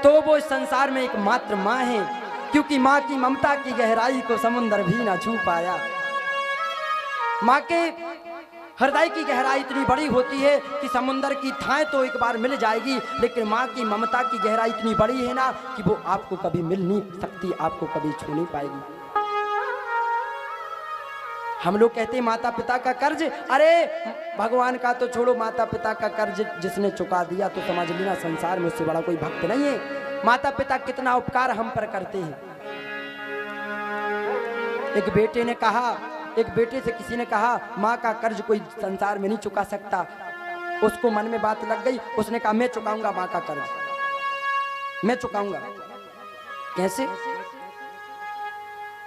तो वो इस संसार में एकमात्र माँ है, क्योंकि माँ की ममता की गहराई को समुद्र भी ना छू पाया। माँ के हृदय की गहराई इतनी बड़ी होती है कि समुद्र की थाएं तो एक बार मिल जाएगी, लेकिन माँ की ममता की गहराई इतनी बड़ी है ना कि वो आपको कभी मिल नहीं सकती, आपको कभी छू नहीं पाएगी। हम लोग कहते हैं माता पिता का कर्ज, अरे भगवान का तो छोड़ो, माता पिता का कर्ज जिसने चुका दिया तो समझ लेना संसार में उससे बड़ा कोई भक्त नहीं है। माता पिता कितना उपकार हम पर करते हैं। एक बेटे ने कहा, एक बेटे से किसी ने कहा माँ का कर्ज कोई संसार में नहीं चुका सकता। उसको मन में बात लग गई, उसने कहा मैं चुकाऊंगा माँ का कर्ज, मैं चुकाऊंगा। कैसे?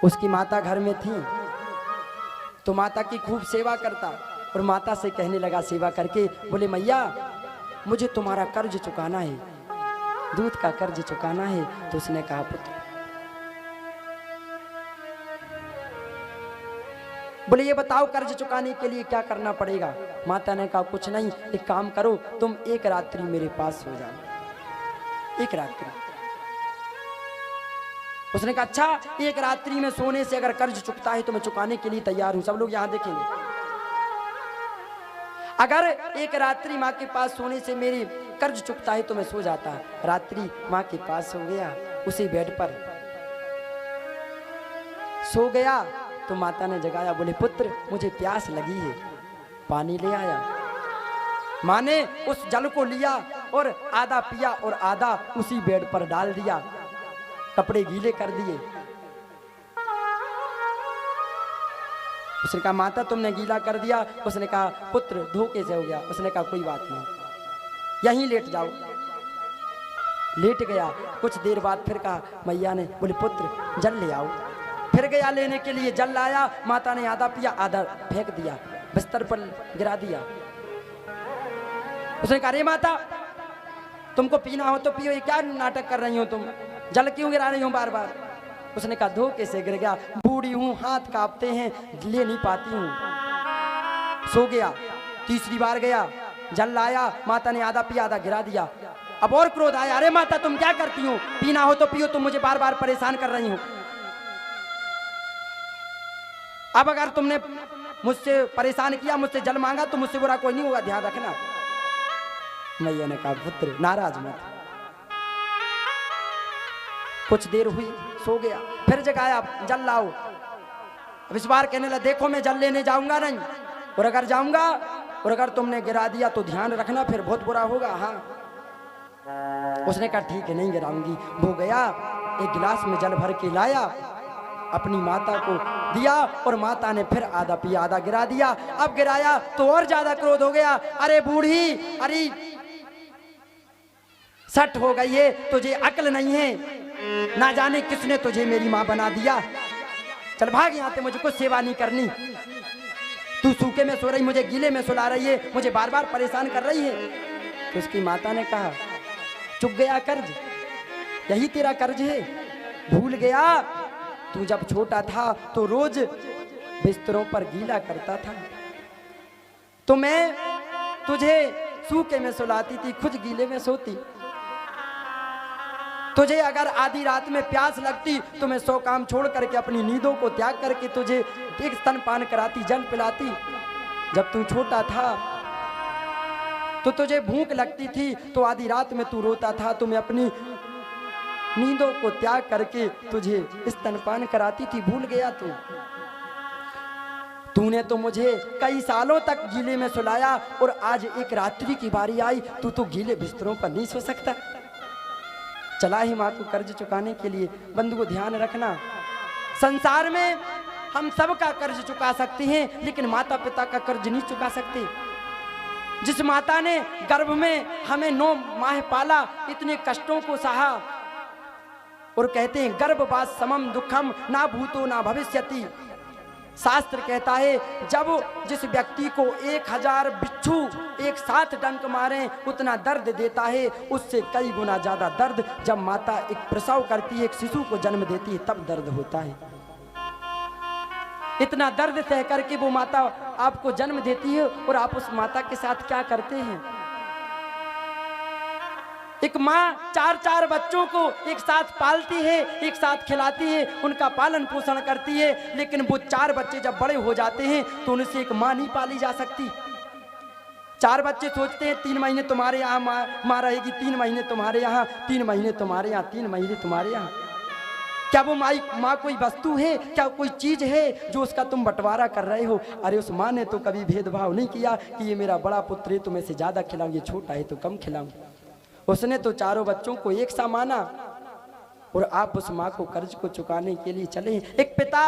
उसकी माता घर में थी तो माता की खूब सेवा करता, और माता से कहने लगा सेवा करके, बोले मैया मुझे तुम्हारा कर्ज चुकाना है, दूध का कर्ज चुकाना है। तो उसने कहा पुत्र, बोले ये बताओ कर्ज चुकाने के लिए क्या करना पड़ेगा? माता ने कहा कुछ नहीं, एक काम करो, तुम एक रात्रि मेरे पास सो जाओ, एक रात्रि। उसने कहा अच्छा, एक रात्रि में सोने से अगर कर्ज चुकता है तो मैं चुकाने के लिए तैयार हूं। सब लोग यहां देखेंगे, अगर एक रात्रि माँ के पास सोने से मेरी कर्ज चुकता है तो मैं सो जाता। रात्रि माँ के पास सो गया, उसी बेड पर सो गया तो माता ने जगाया, बोले पुत्र मुझे प्यास लगी है, पानी ले आया। माँ ने उस जल को लिया और आधा पिया और आधा उसी बेड पर डाल दिया, कपड़े गीले कर दिए। उसने कहा माता तुमने गीला कर दिया। उसने कहा पुत्र धोखे से हो गया। उसने कहा कोई बात नहीं, यहीं लेट जाओ। लेट गया, कुछ देर बाद फिर कहा मैया ने, बोले पुत्र जल ले आओ। फिर गया लेने के लिए, जल लाया। माता ने आधा पिया, आधा फेंक दिया, बिस्तर पर गिरा दिया। उसने कहा अरे माता तुमको पीना हो तो पियो, ये क्या नाटक कर रही हो तुम, जल क्यों गिरा रही हो बार बार? उसने कहा धोखे से गिर गया, बूढ़ी हूं, हाथ कांपते हैं, ले नहीं पाती हूं। सो गया, तीसरी बार गया, जल लाया, माता ने आधा पिया आधा गिरा दिया। अब और क्रोध आया, अरे माता तुम क्या करती हो, पीना हो तो पियो, तुम मुझे बार बार परेशान कर रही हो। अब अगर तुमने मुझसे परेशान किया, मुझसे जल मांगा तो मुझसे बुरा कोई नहीं होगा, ध्यान रखना। मैया ने कहा पुत्र नाराज मत। कुछ देर हुई, सो गया, फिर जगाया, जल लाओ। अब इस बार कहने लगा देखो मैं जल लेने जाऊंगा नहीं, और अगर जाऊंगा और अगर तुमने गिरा दिया तो ध्यान रखना, फिर बहुत बुरा होगा। हाँ। उसने कहा ठीक है नहीं गिराऊंगी। वो गया, एक गिलास में जल भर के लाया, अपनी माता को दिया, और माता ने फिर आधा पिया आधा गिरा दिया। अब गिराया तो और ज्यादा क्रोध हो गया, अरे बूढ़ी, अरे सट हो गई है, तुझे अक्ल नहीं है, ना जाने किसने तुझे मेरी माँ बना दिया, चल भाग यहाँ से, मुझे कुछ सेवा नहीं करनी। तू सूखे में सो रही, मुझे गीले में सुला रही है, मुझे बार बार परेशान कर रही है। तो उसकी माता ने कहा चुक गया कर्ज, यही तेरा कर्ज है, भूल गया तू जब छोटा था तो रोज बिस्तरों पर गीला करता था, तो मैं तुझे सूखे में सुलाती थी, खुद गीले में सोती। तुझे अगर आधी रात में प्यास लगती तो मैं 100 काम छोड़ करके अपनी नींदों को त्याग करके तुझे एक स्तनपान कराती, जल पिलाती। जब तू छोटा था तो तुझे भूख लगती थी तो आधी रात में तू रोता था, तो मैं अपनी नींदों को त्याग करके तुझे स्तनपान कराती थी, भूल गया तू? तूने तो मुझे कई सालों तक गीले में सुलाया, और आज एक रात्रि की बारी आई, तू तो गीले बिस्तरों पर नहीं सो सकता। चला ही माँ को कर्ज चुकाने के लिए। बंधु को ध्यान रखना, संसार में हम सब का कर्ज चुका सकते हैं, लेकिन माता पिता का कर्ज नहीं चुका सकते। जिस माता ने गर्भ में हमें 9 माह पाला, इतने कष्टों को सहा, और कहते हैं गर्भवास समम दुखम ना भूतो ना भविष्यति। शास्त्र कहता है जब जिस व्यक्ति को 1000 बिच्छू एक साथ डंक मारे उतना दर्द देता है, उससे कई गुना ज्यादा दर्द जब माता एक प्रसव करती है, एक शिशु को जन्म देती है, तब दर्द होता है। इतना दर्द सह करके वो माता आपको जन्म देती है, और आप उस माता के साथ क्या करते हैं? एक माँ चार चार बच्चों को एक साथ पालती है, एक साथ खिलाती है, उनका पालन पोषण करती है, लेकिन वो चार बच्चे जब बड़े हो जाते हैं तो उनसे एक माँ नहीं पाली जा सकती। चार बच्चे सोचते हैं 3 महीने तुम्हारे यहाँ माँ रहेगी, 3 महीने तुम्हारे यहाँ, 3 महीने तुम्हारे यहाँ, 3 महीने तुम्हारे यहाँ। क्या वो माँ कोई वस्तु है? क्या कोई चीज है जो उसका तुम बंटवारा कर रहे हो? अरे उस माँ ने तो कभी भेदभाव नहीं किया कि ये मेरा बड़ा पुत्र है तो मैं से ज्यादा खिलाऊं, ये छोटा है तो कम खिलाऊं। उसने तो चारों बच्चों को एक सा माना। और आप उस माँ को कर्ज को चुकाने के लिए चले। एक पिता